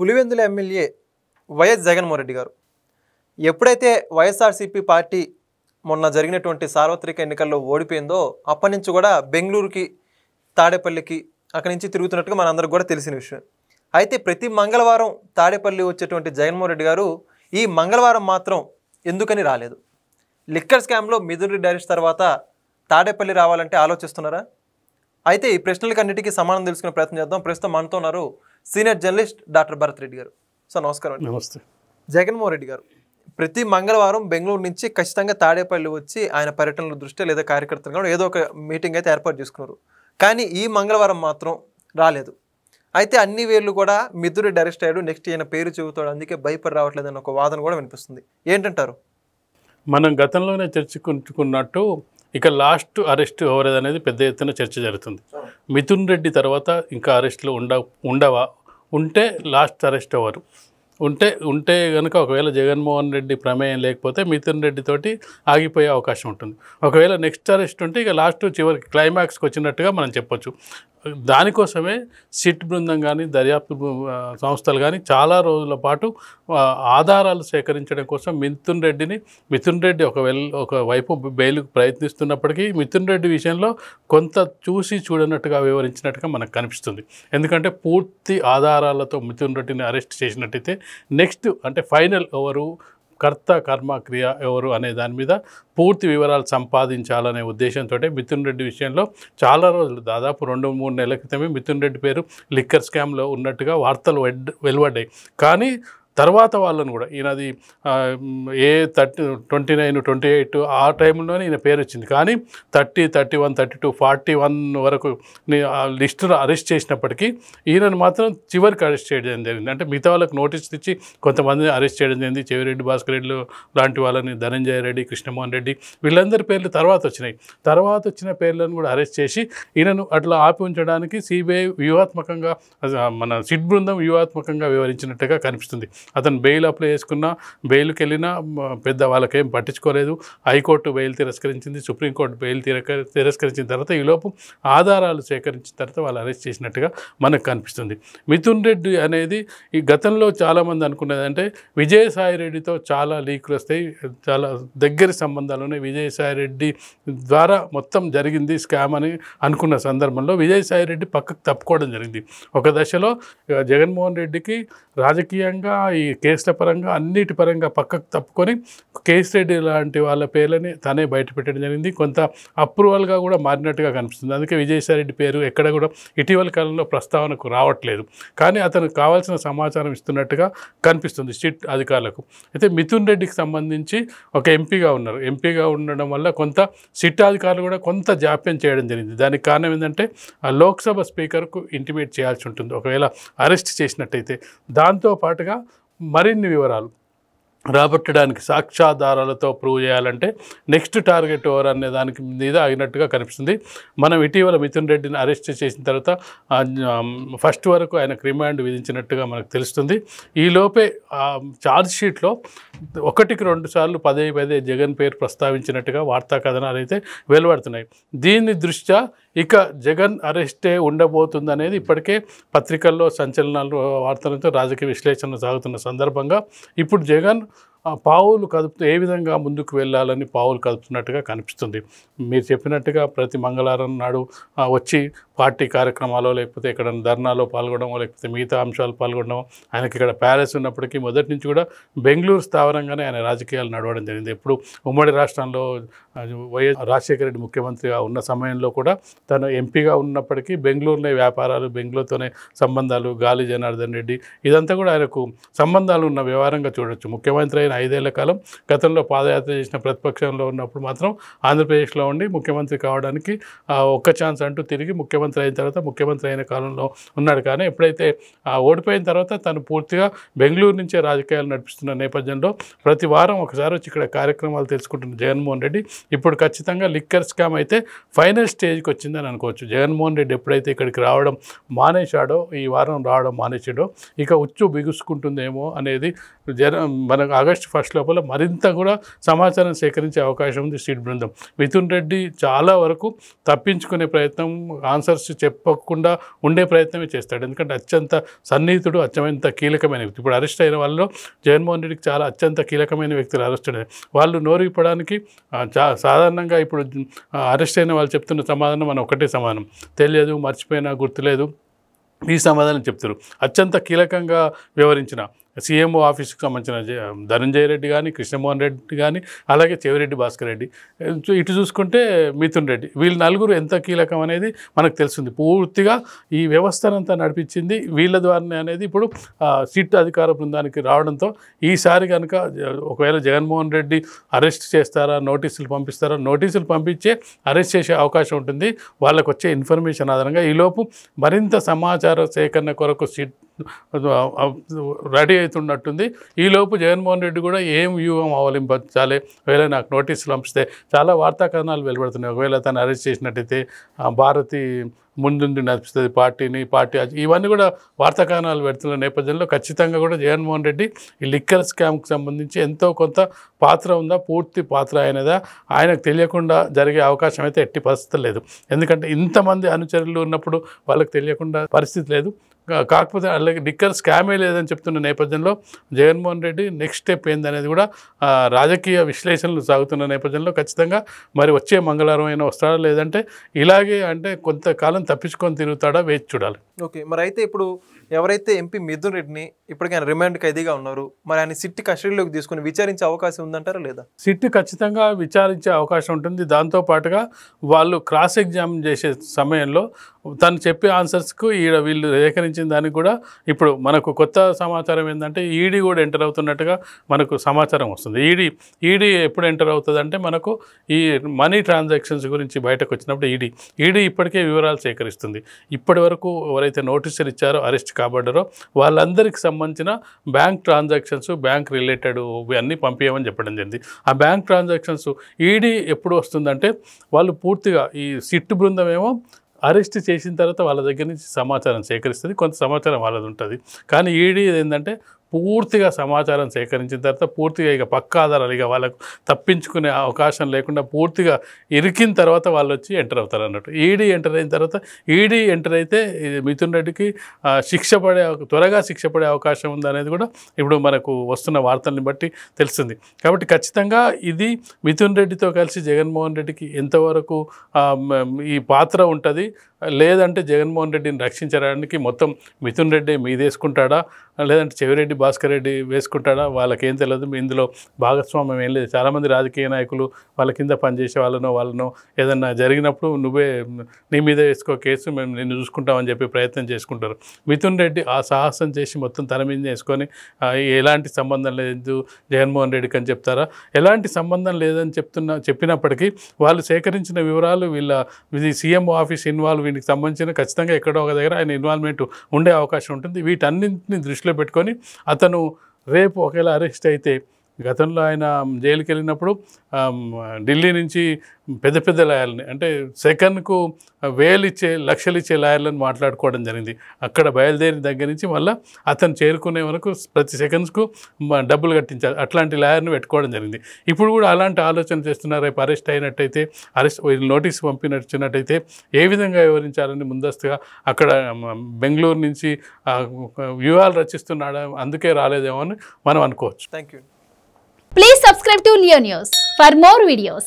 Pulivendula MLA YS Jaganmohan Reddy గారు ఎప్పుడైతే YSRCP party మొన్న జరిగినటువంటి సార్వత్రిక ఎన్నికల్లో ఓడిపోయిందో అప్పటి నుంచి కూడా బెంగళూరుకి తాడేపల్లికి అక్కడి నుంచి తిరుగుతున్నట్టుగా మనందరికీ కూడా తెలిసిన విషయం. అయితే ప్రతి మంగళవారం తాడేపల్లి వచ్చేటువంటి జగన్మోహన్ రెడ్డి గారు ఈ మంగళవారం మాత్రం ఎందుకని రాలేదు? లిక్కర్ స్కామ్లో మిథున్ రెడ్డి అరెస్ట్ తర్వాత తాడేపల్లి రావాలంటే ఆలోచిస్తున్నారా? అయితే ఈ ప్రశ్నలకు అన్నిటికీ సమానం తెలుసుకునే ప్రయత్నం చేద్దాం. ప్రస్తుతం మనతో ఉన్నారు senior journalist doctor Bharat Reddy గారు. సార్ నమస్కారం. నమస్తే. జగన్మోహన్ రెడ్డి గారు ప్రతి మంగళవారం బెంగళూరు నుంచి ఖచ్చితంగా తాడేపల్లి వచ్చి ఆయన పర్యటనల దృష్ట్యా లేదా కార్యకర్తలు ఏదో ఒక మీటింగ్ అయితే ఏర్పాటు చేసుకున్నారు. కానీ ఈ మంగళవారం మాత్రం రాలేదు. అయితే అన్ని వేళ్ళు కూడా మిథున్ రెడ్డి అరెస్ట్ అయ్యాడు, నెక్స్ట్ ఈయన పేరు చెబుతాడు, అందుకే భయపడి రావట్లేదని ఒక వాదన కూడా వినిపిస్తుంది. ఏంటంటారు? మనం గతంలోనే చర్చించుకున్నట్టు ఇక లాస్ట్ అరెస్ట్ ఎవరేదనేది పెద్ద ఎత్తున చర్చ జరుగుతుంది. మిథున్ రెడ్డి తర్వాత ఇంకా అరెస్టులు ఉండవా, ఉంటే లాస్ట్ అరెస్ట్ ఎవరు, ఉంటే కనుక ఒకవేళ జగన్మోహన్ రెడ్డి ప్రమేయం లేకపోతే మిథున్ రెడ్డి తోటి ఆగిపోయే అవకాశం ఉంటుంది. ఒకవేళ నెక్స్ట్ అరెస్ట్ ఉంటే ఇక లాస్ట్ చివరికి క్లైమాక్స్కి వచ్చినట్టుగా మనం చెప్పొచ్చు. దానికోసమే సిట్ బృందం కానీ దర్యాప్తు సంస్థలు కానీ చాలా రోజుల పాటు ఆధారాలు సేకరించడం కోసం మిథున్ రెడ్డి ఒకవైపు బెయిల్కు ప్రయత్నిస్తున్నప్పటికీ మిథున్ రెడ్డి విషయంలో కొంత చూసి చూడనట్టుగా వివరించినట్టుగా మనకు కనిపిస్తుంది. ఎందుకంటే పూర్తి ఆధారాలతో మిథున్ రెడ్డిని అరెస్ట్ చేసినట్టయితే నెక్స్ట్ అంటే ఫైనల్ ఎవరు, కర్త కర్మ క్రియ ఎవరు అనే దాని మీద పూర్తి వివరాలు సంపాదించాలనే ఉద్దేశంతో మిథున్ రెడ్డి విషయంలో చాలా రోజులు దాదాపు 2-3 నెలల క్రితమే మిథున్ రెడ్డి పేరు లిక్కర్ స్కామ్లో ఉన్నట్టుగా వార్తలు వెలువడ్డాయి. కానీ తర్వాత వాళ్ళను కూడా ఈయనది 29, 28 ఆ టైంలోనే ఈయన పేరు వచ్చింది. కానీ 30, 31, 32, 41 వరకు లిస్టులో అరెస్ట్ చేసినప్పటికీ ఈయనను మాత్రం చివరికి అరెస్ట్ చేయడం జరిగింది. అంటే మిగతా వాళ్ళకి నోటీస్ ఇచ్చి కొంతమందిని అరెస్ట్ చేయడం జరిగింది. చెవిరెడ్డి భాస్కర్ రెడ్డి లాంటి వాళ్ళని, ధనంజయ రెడ్డి, కృష్ణమోహన్ రెడ్డి వీళ్ళందరి పేర్లు తర్వాత వచ్చిన పేర్లను కూడా అరెస్ట్ చేసి ఈయనను అట్లా ఆపి ఉంచడానికి సిబిఐ వ్యూహాత్మకంగా, మన సిట్ బృందం వ్యూహాత్మకంగా వివరించినట్టుగా కనిపిస్తుంది. అతను బెయిల్ అప్లై చేసుకున్నా, బెయిల్కి వెళ్ళినా పెద్ద వాళ్ళకేం పట్టించుకోలేదు. హైకోర్టు బెయిల్ తిరస్కరించింది, సుప్రీంకోర్టు బెయిల్ తిరస్కరించిన తర్వాత ఈలోపు ఆధారాలు సేకరించిన తర్వాత వాళ్ళు అరెస్ట్ చేసినట్టుగా మనకు కనిపిస్తుంది. మిథున్ రెడ్డి అనేది ఈ గతంలో చాలామంది అనుకునేది అంటే విజయసాయి రెడ్డితో చాలా లీకులు వస్తాయి, చాలా దగ్గర సంబంధాలు ఉన్నాయి, విజయసాయి రెడ్డి ద్వారా మొత్తం జరిగింది స్కామ్ అని అనుకున్న సందర్భంలో విజయసాయి రెడ్డి పక్కకు తప్పుకోవడం జరిగింది. ఒక దశలో జగన్మోహన్ రెడ్డికి రాజకీయంగా ఈ కేసుల పరంగా అన్నిటి పరంగా పక్కకు తప్పుకొని కేసు రెడ్డి లాంటి వాళ్ళ పేర్లని తనే బయట పెట్టడం జరిగింది. కొంత అప్రూవల్గా కూడా మారినట్టుగా కనిపిస్తుంది. అందుకే విజయసాయి రెడ్డి పేరు ఎక్కడ కూడా ఇటీవల కాలంలో ప్రస్తావనకు రావట్లేదు. కానీ అతనికి కావాల్సిన సమాచారం ఇస్తున్నట్టుగా కనిపిస్తుంది సిట్ అధికారులకు. అయితే మిథున్ రెడ్డికి సంబంధించి ఒక ఎంపీగా ఉన్నారు. ఎంపీగా ఉండడం వల్ల కొంత సిట్ అధికారులు కూడా కొంత జాప్యం చేయడం జరిగింది. దానికి కారణం ఏంటంటే ఆ లోక్సభ స్పీకర్కు ఇంటిమేట్ చేయాల్సి ఉంటుంది ఒకవేళ అరెస్ట్ చేసినట్టయితే. దాంతో పాటుగా మరిన్ని వివరాలు రాబట్టడానికి సాక్ష్యాధారాలతో ప్రూవ్ చేయాలంటే నెక్స్ట్ టార్గెట్ ఎవరు అనే దానికి మీద ఆగినట్టుగా కనిపిస్తుంది. మనం ఇటీవల మిథున్ రెడ్డిని అరెస్ట్ చేసిన తర్వాత ఫస్ట్ వరకు ఆయనకు రిమాండ్ విధించినట్టుగా మనకు తెలుస్తుంది. ఈలోపే ఛార్జ్ షీట్లో 1-2 సార్లు పదే జగన్ పేరు ప్రస్తావించినట్టుగా వార్తా కథనాలు అయితే వెలువడుతున్నాయి. దీని దృష్ట్యా ఇక జగన్ అరెస్టే ఉండబోతుందనేది ఇప్పటికే పత్రికల్లో సంచలనాలు వార్తలతో రాజకీయ విశ్లేషణ సాగుతున్న సందర్భంగా ఇప్పుడు జగన్ పావులు కదుపుతూ ఏ విధంగా ముందుకు వెళ్ళాలని పావులు కదుపుతున్నట్టుగా కనిపిస్తుంది. మీరు చెప్పినట్టుగా ప్రతి మంగళవారం నాడు వచ్చి పార్టీ కార్యక్రమాలు లేకపోతే ఇక్కడ ధర్నాలో పాల్గొనడమో లేకపోతే మిగతా అంశాలు పాల్గొనడమో, ఆయనకి ఇక్కడ ప్యాలెస్ ఉన్నప్పటికీ మొదటి నుంచి కూడా బెంగళూరు స్థావరంగానే ఆయన రాజకీయాలు నడవడం జరిగింది. ఎప్పుడు ఉమ్మడి రాష్ట్రంలో వైఎస్ రాజశేఖర రెడ్డి ముఖ్యమంత్రిగా ఉన్న సమయంలో కూడా తను ఎంపీగా ఉన్నప్పటికీ బెంగళూరులో వ్యాపారాలు, బెంగళూరుతోనే సంబంధాలు, గాలి జనార్దన్ రెడ్డి ఇదంతా కూడా ఆయనకు సంబంధాలు ఉన్న వ్యవహారంగా చూడొచ్చు. ముఖ్యమంత్రి 5 ఏళ్ల కాలం గతంలో పాదయాత్ర చేసిన ప్రతిపక్షంలో ఉన్నప్పుడు మాత్రం ఆంధ్రప్రదేశ్లో ఉండి ముఖ్యమంత్రి కావడానికి ఒక్క ఛాన్స్ అంటూ తిరిగి ముఖ్యమంత్రి అయిన తర్వాత ముఖ్యమంత్రి అయిన కాలంలో ఉన్నాడు. కానీ ఎప్పుడైతే ఓడిపోయిన తర్వాత తను పూర్తిగా బెంగళూరు నుంచే రాజకీయాలు నడిపిస్తున్న నేపథ్యంలో ప్రతి వారం ఒకసారి వచ్చి ఇక్కడ కార్యక్రమాలు తెలుసుకుంటున్న జగన్మోహన్ రెడ్డి ఇప్పుడు ఖచ్చితంగా లిక్కర్ స్కామ్ అయితే ఫైనల్ స్టేజ్కి వచ్చిందని అనుకోవచ్చు. జగన్మోహన్ రెడ్డి ఎప్పుడైతే ఇక్కడికి రావడం మానేశాడో, ఈ వారం రావడం మానేసాడో, ఇక ఉచ్చు బిగుసుకుంటుందేమో అనేది మనకు ఆగస్టు ఆగస్టు 1 లోపల మరింత కూడా సమాచారం సేకరించే అవకాశం ఉంది సిట్ బృందం. మిథున్ రెడ్డి చాలా వరకు తప్పించుకునే ప్రయత్నం, ఆన్సర్స్ చెప్పకుండా ఉండే ప్రయత్నమే చేస్తాడు. ఎందుకంటే అత్యంత సన్నిహితుడు, అత్యంత కీలకమైన వ్యక్తి. ఇప్పుడు అరెస్ట్ అయిన వాళ్ళలో జగన్మోహన్ రెడ్డికి చాలా అత్యంత కీలకమైన వ్యక్తులు అరెస్ట్ అయినారు. వాళ్ళు నోరు ఇప్పడానికి సాధారణంగా ఇప్పుడు అరెస్ట్ అయిన వాళ్ళు చెప్తున్న సమాధానం మనం ఒకటే సమాధానం, తెలియదు, మర్చిపోయినా, గుర్తులేదు, ఈ సమాధానం చెప్తారు. అత్యంత కీలకంగా వ్యవహరించిన సీఎంఓ ఆఫీస్కి సంబంధించిన ధనంజయ రెడ్డి కానీ, కృష్ణమోహన్ రెడ్డి కానీ, అలాగే చెవిరెడ్డి భాస్కర్ రెడ్డి, ఇటు చూసుకుంటే మిథున్ రెడ్డి, వీళ్ళు నలుగురు ఎంత కీలకం అనేది మనకు తెలుస్తుంది. పూర్తిగా ఈ వ్యవస్థనంతా నడిపించింది వీళ్ళ ద్వారానే అనేది ఇప్పుడు సిట్ అధికార బృందానికి రావడంతో ఈసారి కనుక ఒకవేళ జగన్మోహన్ రెడ్డి అరెస్ట్ చేస్తారా, నోటీసులు పంపిస్తారా, నోటీసులు పంపించే అరెస్ట్ చేసే అవకాశం ఉంటుంది వాళ్ళకు వచ్చే ఇన్ఫర్మేషన్ ఆధారంగా. ఈలోపు మరింత సమాచార సేకరణ కొరకు సిట్ రెడీ అవుతున్నట్టుంది. ఈలోపు జగన్మోహన్ రెడ్డి కూడా ఏం వ్యూహం అవలంబించాలి, ఒకవేళ నాకు నోటీసులు పంపిస్తే చాలా వార్తా కథనాలు వెలువడుతున్నాయి. ఒకవేళ తను అరెస్ట్ చేసినట్టయితే భారతి ముందుండి నడుపుతుంది పార్టీ ఇవన్నీ కూడా వార్తా కథనాలు పెడుతున్న నేపథ్యంలో ఖచ్చితంగా కూడా జగన్మోహన్ రెడ్డి ఈ లిక్కర్ స్కామ్కి సంబంధించి ఎంతో కొంత పాత్ర ఉందా, పూర్తి పాత్ర అయినదా, ఆయనకు తెలియకుండా జరిగే అవకాశం అయితే ఎట్టి పరిస్థితి లేదు. ఎందుకంటే ఇంతమంది అనుచరులు ఉన్నప్పుడు వాళ్ళకి తెలియకుండా పరిస్థితి లేదు. కాకపోతే అలాగే లిక్కర్ స్కామే లేదని చెప్తున్న నేపథ్యంలో జగన్మోహన్ రెడ్డి నెక్స్ట్ స్టెప్ ఏందనేది కూడా రాజకీయ విశ్లేషణలు సాగుతున్న నేపథ్యంలో ఖచ్చితంగా మరి వచ్చే మంగళవారం అయినా వస్తాడా, లేదంటే ఇలాగే అంటే కొంతకాలం తప్పించుకొని తిరుగుతాడా, వేచి చూడాలి. ఓకే, మరి అయితే ఇప్పుడు ఎవరైతే ఎంపీ మిథున్ రెడ్డిని ఇప్పటికీ ఆయన రిమాండ్ ఖైదీగా ఉన్నారు, మరి ఆయన సిట్ కస్టడీలోకి తీసుకుని విచారించే అవకాశం ఉందంటారా లేదా? సిట్ ఖచ్చితంగా విచారించే అవకాశం ఉంటుంది. దాంతోపాటుగా వాళ్ళు క్రాస్ ఎగ్జామ్ చేసే సమయంలో తను చెప్పే ఆన్సర్స్కు వీళ్ళు సేకరించిన దానికి కూడా ఇప్పుడు మనకు కొత్త సమాచారం ఏంటంటే ఈడీ కూడా ఎంటర్ అవుతున్నట్టుగా మనకు సమాచారం వస్తుంది. ఈడీ ఎప్పుడు ఎంటర్ అవుతుందంటే మనకు ఈ మనీ ట్రాన్సాక్షన్స్ గురించి బయటకు వచ్చినప్పుడు ఈడీ ఇప్పటికే వివరాలు సేకరిస్తుంది. ఇప్పటి వరకు ఎవరైతే నోటీసులు ఇచ్చారో, అరెస్ట్ కాబడ్డారో వాళ్ళందరికీ సంబంధించిన బ్యాంక్ ట్రాన్సాక్షన్స్, బ్యాంక్ రిలేటెడ్ అన్నీ పంపించమని చెప్పడం జరిగింది. ఆ బ్యాంక్ ట్రాన్సాక్షన్స్ ఈడీ ఎప్పుడు వస్తుందంటే వాళ్ళు పూర్తిగా ఈ సిట్ బృందం ఏమో అరెస్ట్ చేసిన తర్వాత వాళ్ళ దగ్గర నుంచి సమాచారం సేకరిస్తుంది, కొంత సమాచారం వాళ్ళది ఉంటుంది. కానీ ఈడీ ఏంటంటే పూర్తిగా సమాచారం సేకరించిన తర్వాత పూర్తిగా ఇక పక్కా ఆధారాలు, ఇక వాళ్ళకు తప్పించుకునే అవకాశం లేకుండా పూర్తిగా ఇరికిన తర్వాత వాళ్ళు వచ్చి ఎంటర్ అవుతారు అన్నట్టు. ఈడీ ఎంటర్ అయిన తర్వాత ఎంటర్ అయితే మిథున్ రెడ్డికి త్వరగా శిక్ష పడే అవకాశం ఉందనేది కూడా ఇప్పుడు మనకు వస్తున్న వార్తల్ని బట్టి తెలుస్తుంది. కాబట్టి ఖచ్చితంగా ఇది మిథున్ రెడ్డితో కలిసి జగన్మోహన్ రెడ్డికి ఎంతవరకు ఈ పాత్ర ఉంటుంది, లేదంటే జగన్మోహన్ రెడ్డిని రక్షించడానికి మొత్తం మిథున్ రెడ్డి మీదేసుకుంటాడా, లేదంటే చెవిరెడ్డి భాస్కర్ రెడ్డి వేసుకుంటాడా, వాళ్ళకేం తెలియదు. ఇందులో భాగస్వామ్యం ఏం లేదు. చాలామంది రాజకీయ నాయకులు వాళ్ళ కింద పనిచేసే వాళ్ళనో ఏదన్నా జరిగినప్పుడు నువ్వే నీ మీద వేసుకో కేసు, మేము నిన్ను చూసుకుంటామని చెప్పి ప్రయత్నం చేసుకుంటారు. మిథున్ రెడ్డి ఆ సాహసం చేసి మొత్తం తన మీద వేసుకొని ఎలాంటి సంబంధం లేదు జగన్మోహన్ రెడ్డికి అని చెప్తారా, ఎలాంటి సంబంధం లేదని చెప్పినప్పటికీ వాళ్ళు సేకరించిన వివరాలు ఇది సీఎంఓ ఆఫీస్ ఇన్వాల్వ్, వీటికి సంబంధించిన ఖచ్చితంగా ఎక్కడో ఒక దగ్గర ఆయన ఇన్వాల్వ్మెంట్ ఉండే అవకాశం ఉంటుంది. వీటన్నింటినీ దృష్టిలో పెట్టుకొని అతను రేపు ఒకవేళ అరెస్ట్ అయితే, గతంలో ఆయన జైలుకి వెళ్ళినప్పుడు ఢిల్లీ నుంచి పెద్ద లాయర్లని, అంటే సెకండ్కు లక్షలు ఇచ్చే లాయర్లను మాట్లాడుకోవడం జరిగింది. అక్కడ బయలుదేరిన దగ్గర నుంచి మళ్ళీ అతను చేరుకునే వరకు ప్రతి సెకండ్స్కు డబ్బులు కట్టించాలి, అట్లాంటి లాయర్ని పెట్టుకోవడం జరిగింది. ఇప్పుడు కూడా అలాంటి ఆలోచన చేస్తున్నారు. రేపు అరెస్ట్ అయినట్టయితే, నోటీసు పంపినట్టయితే ఏ విధంగా వివరించాలని ముందస్తుగా అక్కడ బెంగళూరు నుంచి వ్యూహాలు రచిస్తున్నాడా, అందుకే రాలేదేమో అని మనం అనుకోవచ్చు. Thank you. Please subscribe to Leo News for more videos.